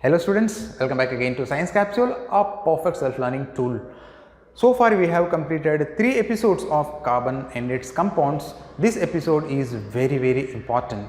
Hello students, welcome back again to Science Capsule, a perfect self-learning tool. So far we have completed 3 episodes of carbon and its compounds. This episode is very important.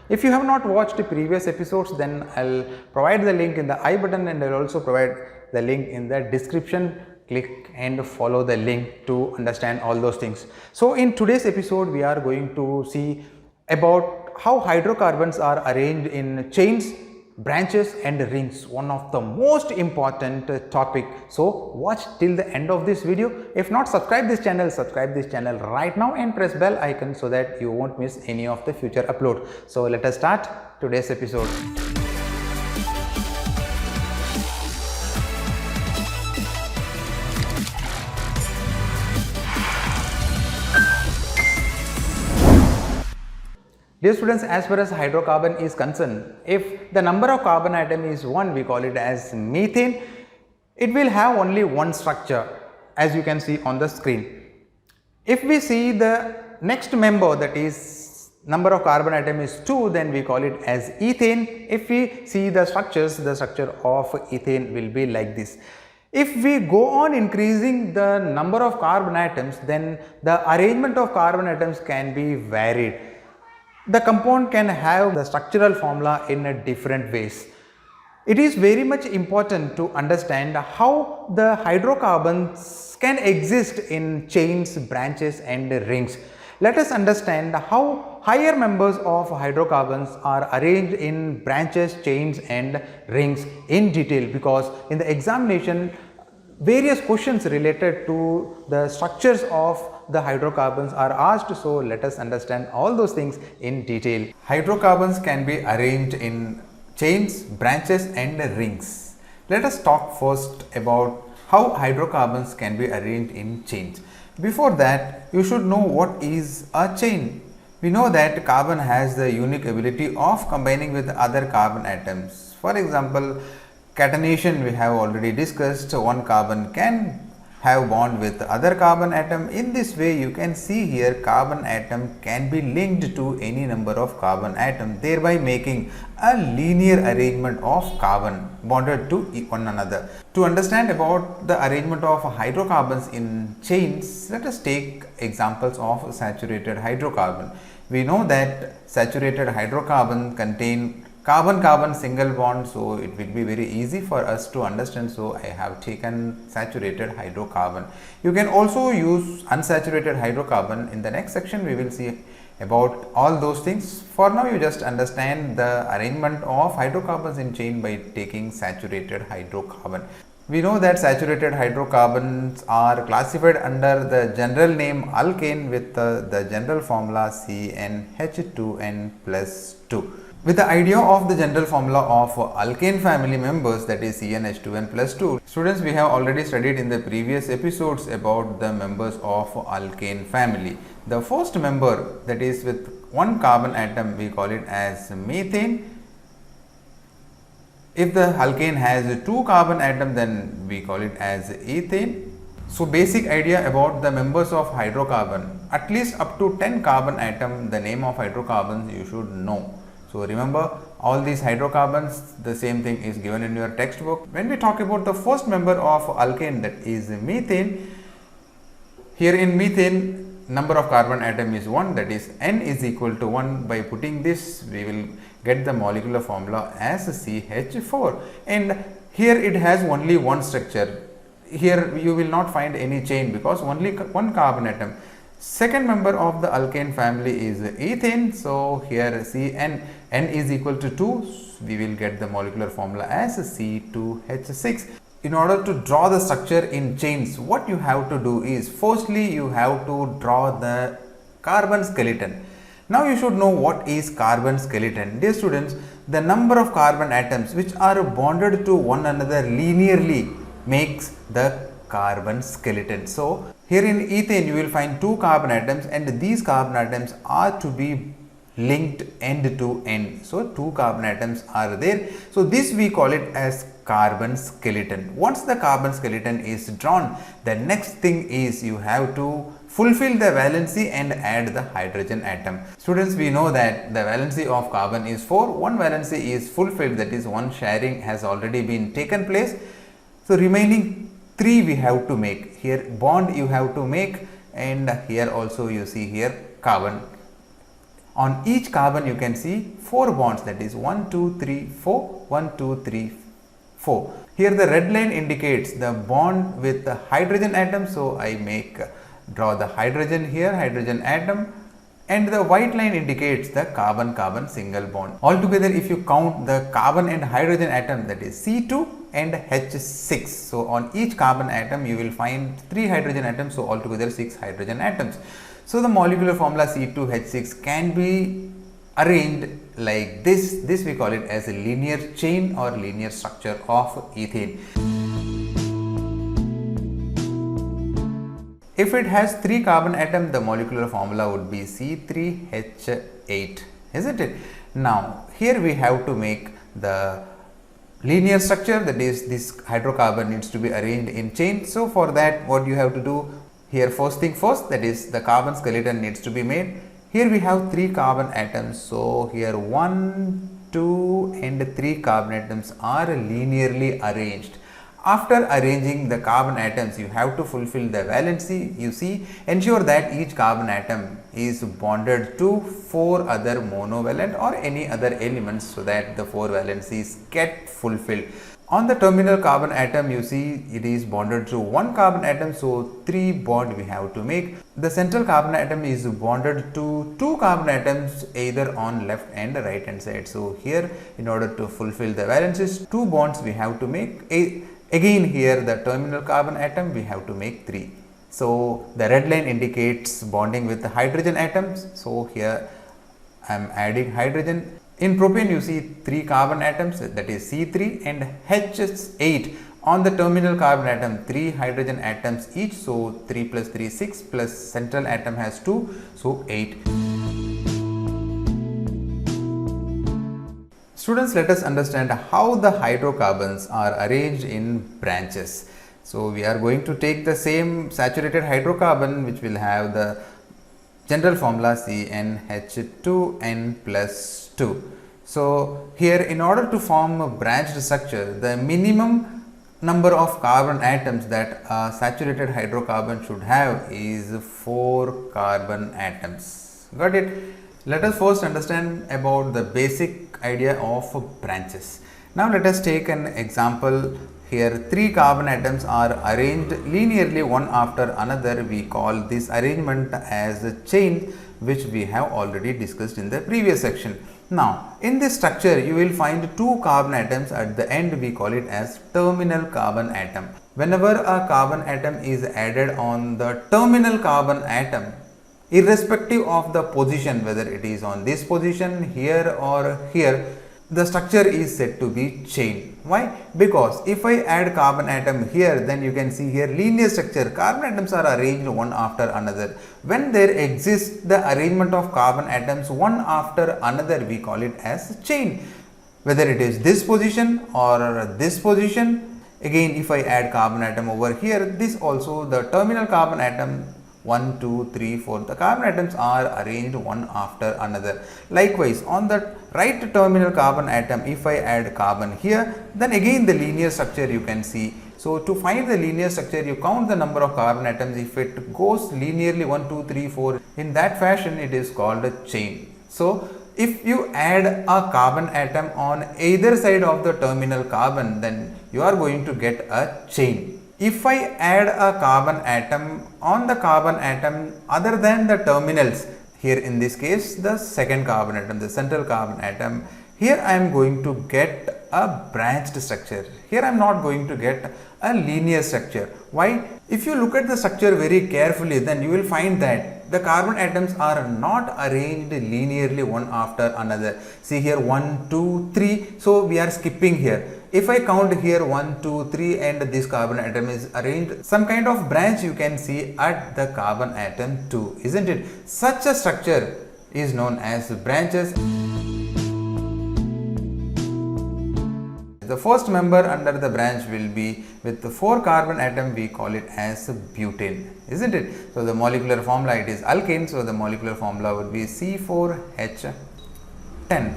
If you have not watched the previous episodes, then I'll provide the link in the I button and I'll also provide the link in the description. Click and follow the link to understand all those things. So in today's episode we are going to see about how hydrocarbons are arranged in chains, branches and rings, one of the most important topic. So watch till the end of this video. If not, subscribe this channel right now and press bell icon so that you won't miss any of the future upload. So let us start today's episode. Dear students, as far as hydrocarbon is concerned, if the number of carbon atom is 1, we call it as methane. It will have only one structure, as you can see on the screen. If we see the next member, that is number of carbon atom is 2, then we call it as ethane. If we see the structure of ethane will be like this. If we go on increasing the number of carbon atoms, then the arrangement of carbon atoms can be varied. The compound can have the structural formula in a different ways. It is very much important to understand how the hydrocarbons can exist in chains, branches and rings. Let us understand how higher members of hydrocarbons are arranged in branches, chains and rings in detail, because in the examination various questions related to the structures of the hydrocarbons are asked. So let us understand all those things in detail. Hydrocarbons can be arranged in chains, branches and rings. Let us talk first about how hydrocarbons can be arranged in chains. Before that, you should know what is a chain. We know that carbon has the unique ability of combining with other carbon atoms. For example, catenation we have already discussed. One carbon can have bond with other carbon atom. In this way, you can see here carbon atom can be linked to any number of carbon atom, thereby making a linear arrangement of carbon bonded to one another. To understand about the arrangement of hydrocarbons in chains, let us take examples of saturated hydrocarbon. We know that saturated hydrocarbon contain carbon-carbon single bond, so it will be very easy for us to understand. So I have taken saturated hydrocarbon. You can also use unsaturated hydrocarbon. In the next section we will see about all those things. For now, you just understand the arrangement of hydrocarbons in chain by taking saturated hydrocarbon. We know that saturated hydrocarbons are classified under the general name alkane with the general formula CnH2n plus 2. With the idea of the general formula of alkane family members, that is CnH2n plus 2. Students, we have already studied in the previous episodes about the members of alkane family. The first member, that is with one carbon atom, we call it as methane. If the alkane has 2 carbon atom, then we call it as ethane. So basic idea about the members of hydrocarbon, at least up to 10 carbon atom, the name of hydrocarbons you should know. So remember, all these hydrocarbons, the same thing is given in your textbook. When we talk about the first member of alkane, that is methane, here in methane number of carbon atom is 1, that is N is equal to 1. By putting this, we will get the molecular formula as CH4, and here it has only one structure. Here you will not find any chain because only one carbon atom. Second member of the alkane family is ethane. So here Cn N is equal to 2, we will get the molecular formula as C2H6. In order to draw the structure in chains, what you have to do is, firstly you have to draw the carbon skeleton. Now you should know what is carbon skeleton. Dear students, the number of carbon atoms which are bonded to one another linearly makes the carbon skeleton. So here in ethane you will find 2 carbon atoms, and these carbon atoms are to be linked end to end. So 2 carbon atoms are there. So this we call it as carbon skeleton. Once the carbon skeleton is drawn, the next thing is you have to fulfill the valency and add the hydrogen atom. Students, we know that the valency of carbon is 4, one valency is fulfilled, that is one sharing has already been taken place. So remaining 3 we have to make. Here bond you have to make, and here also you see here carbon. On each carbon you can see 4 bonds, that is 1, 2, 3, 4, 1, 2, 3, 4. Here the red line indicates the bond with the hydrogen atom, so I draw the hydrogen here, hydrogen atom, and the white line indicates the carbon-carbon single bond. Altogether, if you count the carbon and hydrogen atom, that is C2 and H6. So on each carbon atom you will find 3 hydrogen atoms, so altogether 6 hydrogen atoms. So the molecular formula C2H6 can be arranged like this. This we call it as a linear chain or linear structure of ethane. If it has 3 carbon atoms, the molecular formula would be C3H8, isn't it? Now here we have to make the linear structure, that is this hydrocarbon needs to be arranged in chain. So for that, what you have to do here, first thing first, that is the carbon skeleton needs to be made. Here we have 3 carbon atoms, so here 1, 2 and 3 carbon atoms are linearly arranged. After arranging the carbon atoms, you have to fulfill the valency. You see, ensure that each carbon atom is bonded to 4 other monovalent or any other elements, so that the 4 valencies get fulfilled. On the terminal carbon atom, you see it is bonded to 1 carbon atom, so 3 bond we have to make. The central carbon atom is bonded to 2 carbon atoms either on left and right hand side. So here, in order to fulfill the valencies, 2 bonds we have to make. Again here the terminal carbon atom we have to make 3. So the red line indicates bonding with the hydrogen atoms. So here I am adding hydrogen. In propane you see 3 carbon atoms, that is C3 and H8. On the terminal carbon atom 3 hydrogen atoms each, so 3 plus 3 6 plus central atom has 2, so 8. Students, let us understand how the hydrocarbons are arranged in branches. So we are going to take the same saturated hydrocarbon, which will have the general formula CnH2n plus 2. So here, in order to form a branched structure, the minimum number of carbon atoms that a saturated hydrocarbon should have is 4 carbon atoms. Got it? Let us first understand about the basic idea of branches. Now let us take an example. Here 3 carbon atoms are arranged linearly one after another. We call this arrangement as a chain, which we have already discussed in the previous section. Now in this structure you will find 2 carbon atoms at the end. We call it as terminal carbon atom. Whenever a carbon atom is added on the terminal carbon atom, irrespective of the position, whether it is on this position, here or here, the structure is said to be chain. Why? Because if I add carbon atom here, then you can see here linear structure, carbon atoms are arranged one after another. When there exists the arrangement of carbon atoms one after another, we call it as chain. Whether it is this position or this position, again if I add carbon atom over here, this also the terminal carbon atom 1, 2, 3, 4, the carbon atoms are arranged one after another. Likewise, on the right terminal carbon atom, if I add carbon here, then again the linear structure you can see. So to find the linear structure, you count the number of carbon atoms. If it goes linearly 1, 2, 3, 4, in that fashion it is called a chain. So if you add a carbon atom on either side of the terminal carbon, then you are going to get a chain. If I add a carbon atom on the carbon atom other than the terminals, here in this case the second carbon atom, the central carbon atom, here I am going to get a branched structure. Here I am not going to get a linear structure. Why? If you look at the structure very carefully, then you will find that the carbon atoms are not arranged linearly one after another. See here 1, 2, 3. So we are skipping here. If I count here 1, 2, 3 and this carbon atom is arranged, some kind of branch you can see at the carbon atom 2, isn't it? Such a structure is known as branches. The first member under the branch will be with the 4 carbon atom, we call it as butane, isn't it? So the molecular formula, it is alkane, so the molecular formula would be C4H10.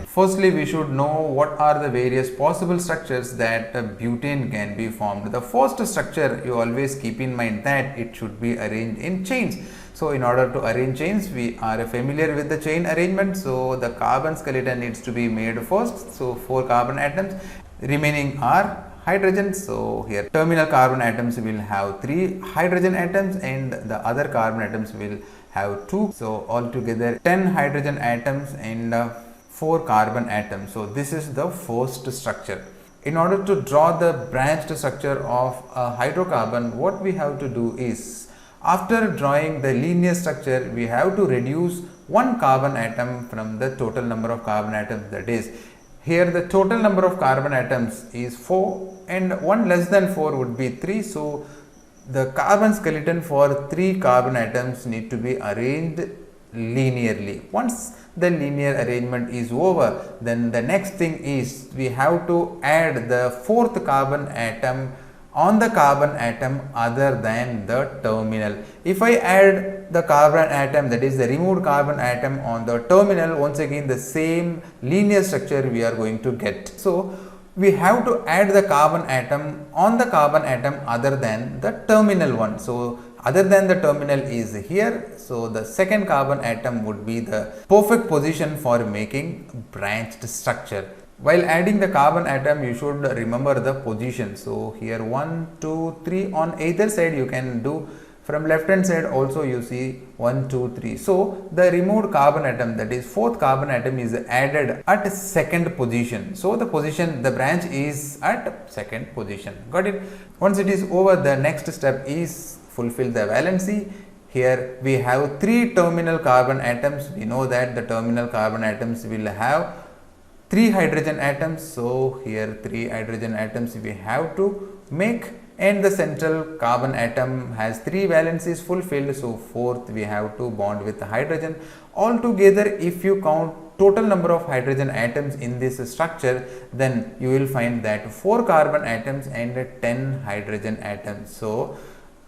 Firstly, we should know what are the various possible structures that butane can be formed. The first structure, you always keep in mind that it should be arranged in chains. So in order to arrange chains, we are familiar with the chain arrangement. So the carbon skeleton needs to be made first. So 4 carbon atoms, remaining are hydrogen. So here terminal carbon atoms will have 3 hydrogen atoms and the other carbon atoms will have 2. So altogether 10 hydrogen atoms and 4 carbon atoms. So this is the first structure. In order to draw the branched structure of a hydrocarbon, what we have to do is, after drawing the linear structure, we have to reduce 1 carbon atom from the total number of carbon atoms. That is, here the total number of carbon atoms is 4 and 1 less than 4 would be 3. So the carbon skeleton for 3 carbon atoms need to be arranged linearly. Once the linear arrangement is over, then the next thing is we have to add the 4th carbon atom on the carbon atom other than the terminal. If I add the carbon atom, that is the removed carbon atom on the terminal, once again the same linear structure we are going to get. So we have to add the carbon atom on the carbon atom other than the terminal one. So other than the terminal is here. So the second carbon atom would be the perfect position for making branched structure. While adding the carbon atom, you should remember the position. So here 1, 2, 3 on either side you can do. From left hand side also you see 1, 2, 3. So the removed carbon atom, that is 4th carbon atom, is added at 2nd position. So the position, the branch is at 2nd position. Got it? Once it is over, the next step is fulfill the valency. Here we have 3 terminal carbon atoms. We know that the terminal carbon atoms will have 3 hydrogen atoms. So here 3 hydrogen atoms we have to make, and the central carbon atom has 3 valencies fulfilled. So 4th we have to bond with the hydrogen. Altogether, if you count total number of hydrogen atoms in this structure, then you will find that 4 carbon atoms and 10 hydrogen atoms. So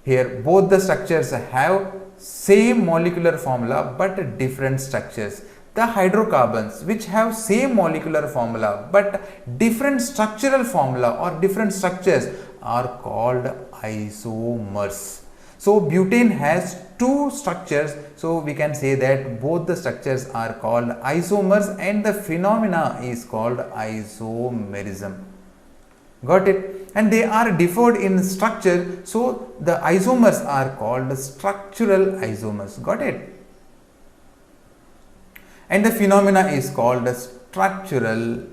here both the structures have same molecular formula but different structures. The hydrocarbons which have same molecular formula but different structural formula or different structures are called isomers. So butane has 2 structures, so we can say that both the structures are called isomers and the phenomena is called isomerism. Got it? And they are differed in structure, so the isomers are called structural isomers. Got it? And the phenomena is called structural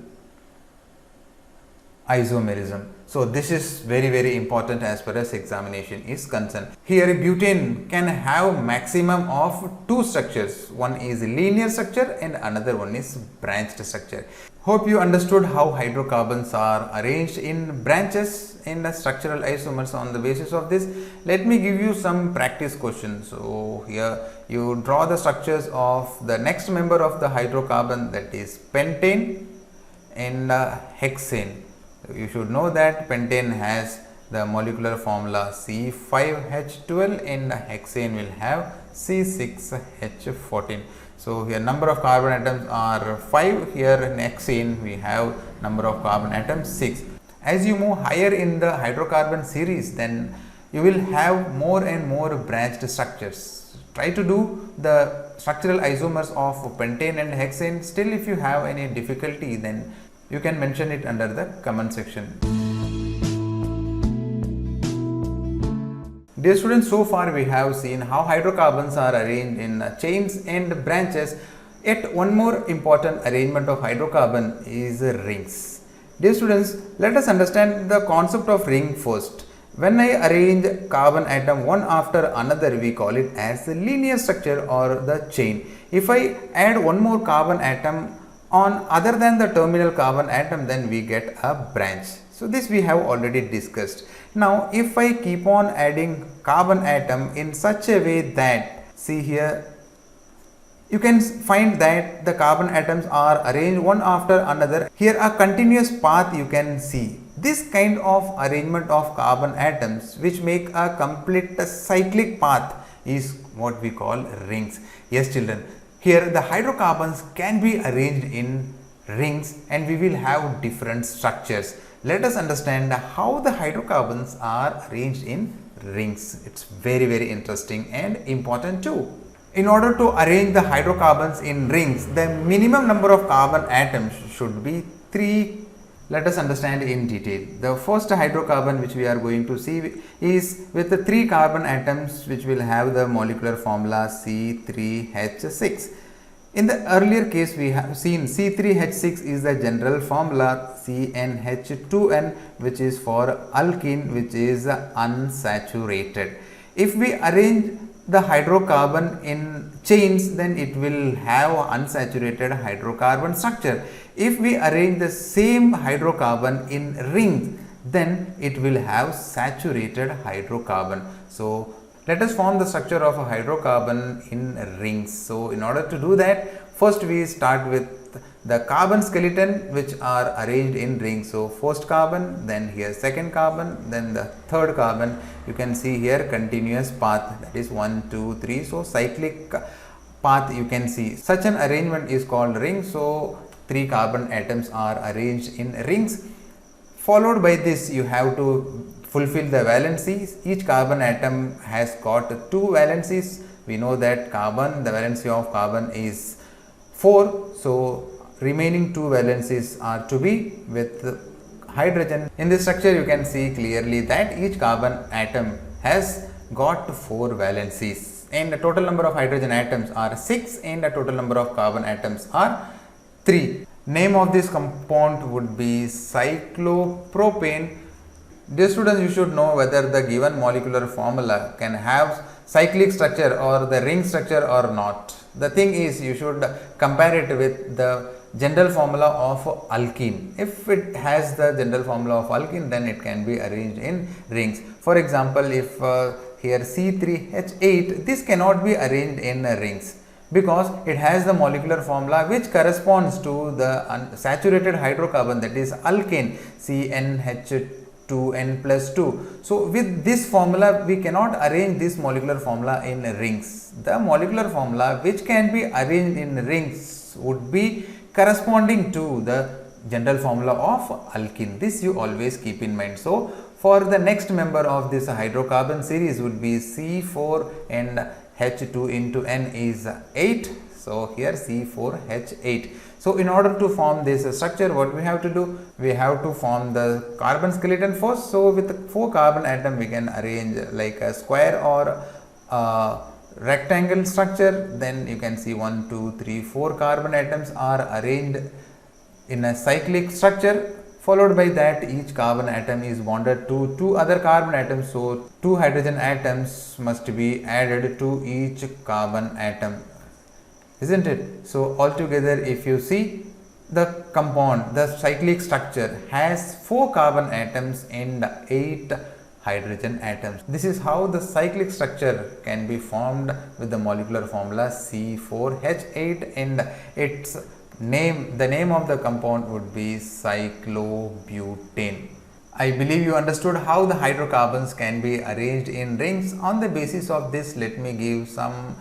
isomerism. So this is very important as far as examination is concerned. Here butane can have maximum of 2 structures. One is linear structure and another one is branched structure. Hope you understood how hydrocarbons are arranged in branches and the structural isomers. On the basis of this, let me give you some practice questions. So here you draw the structures of the next member of the hydrocarbon, that is pentane and hexane. You should know that pentane has the molecular formula C5H12 and hexane will have C6H14. So here number of carbon atoms are 5, here in hexane we have number of carbon atoms 6. As you move higher in the hydrocarbon series, then you will have more and more branched structures. Try to do the structural isomers of pentane and hexane. Still, if you have any difficulty, then you can mention it under the comment section. Dear students, so far we have seen how hydrocarbons are arranged in chains and branches. Yet one more important arrangement of hydrocarbon is rings. Dear students, let us understand the concept of ring first. When I arrange carbon atom one after another, we call it as the linear structure or the chain. If I add one more carbon atom on other than the terminal carbon atom, then we get a branch. So this we have already discussed. Now if I keep on adding carbon atom in such a way that, see here, you can find that the carbon atoms are arranged one after another. Here a continuous path you can see. This kind of arrangement of carbon atoms which make a complete cyclic path is what we call rings. Yes children, here the hydrocarbons can be arranged in rings and we will have different structures. Let us understand how the hydrocarbons are arranged in rings. It's very interesting and important too. In order to arrange the hydrocarbons in rings, the minimum number of carbon atoms should be 3. Let us understand in detail. The first hydrocarbon which we are going to see is with the 3 carbon atoms which will have the molecular formula C3H6. In the earlier case we have seen C3H6 is the general formula, CnH2n which is for alkene, which is unsaturated. If we arrange the hydrocarbon in chains, then it will have unsaturated hydrocarbon structure. If we arrange the same hydrocarbon in rings, then it will have saturated hydrocarbon. So let us form the structure of a hydrocarbon in rings. So in order to do that, first we start with the carbon skeleton which are arranged in rings. So first carbon, then here second carbon, then the third carbon. You can see here continuous path, that is 1, 2, 3. So cyclic path you can see. Such an arrangement is called ring. So 3 carbon atoms are arranged in rings. Followed by this, you have to fulfill the valencies. Each carbon atom has got 2 valencies. We know that carbon, the valency of carbon is 4. So remaining 2 valencies are to be with hydrogen. In this structure you can see clearly that each carbon atom has got 4 valencies and the total number of hydrogen atoms are 6 and the total number of carbon atoms are 3. Name of this compound would be cyclopropane. Dear students, you should know whether the given molecular formula can have cyclic structure or the ring structure or not. The thing is, you should compare it with the general formula of alkene. If it has the general formula of alkene, then it can be arranged in rings. For example, if here C3H8, this cannot be arranged in rings because it has the molecular formula which corresponds to the saturated hydrocarbon, that is alkane, CnH2n plus 2. So with this formula we cannot arrange this molecular formula in rings. The molecular formula which can be arranged in rings would be corresponding to the general formula of alkene. This you always keep in mind. So for the next member of this hydrocarbon series would be C4 and H2 into N is 8. So here C4H8. So in order to form this structure, what we have to do? We have to form the carbon skeleton first. So with the 4 carbon atom we can arrange like a square or rectangle structure. Then you can see 1, 2, 3, 4 carbon atoms are arranged in a cyclic structure. Followed by that, each carbon atom is bonded to 2 other carbon atoms. So 2 hydrogen atoms must be added to each carbon atom, isn't it? So altogether, if you see the compound, the cyclic structure has 4 carbon atoms and 8 hydrogen atoms. This is how the cyclic structure can be formed with the molecular formula C4H8 and its name, the name of the compound would be cyclobutane. I believe you understood how the hydrocarbons can be arranged in rings. On the basis of this, let me give some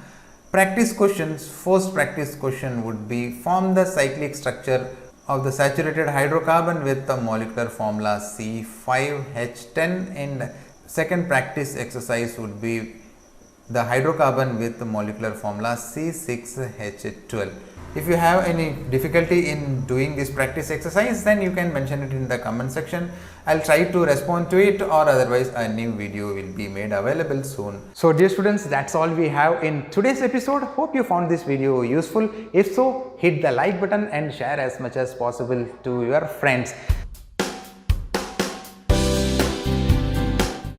practice questions. First practice question would be, form the cyclic structure of the saturated hydrocarbon with the molecular formula C5H10, and second practice exercise would be the hydrocarbon with the molecular formula C6H12. If you have any difficulty in doing this practice exercise, then you can mention it in the comment section. I'll try to respond to it, or otherwise a new video will be made available soon. So dear students, that's all we have in today's episode. Hope you found this video useful. If so, hit the like button and share as much as possible to your friends.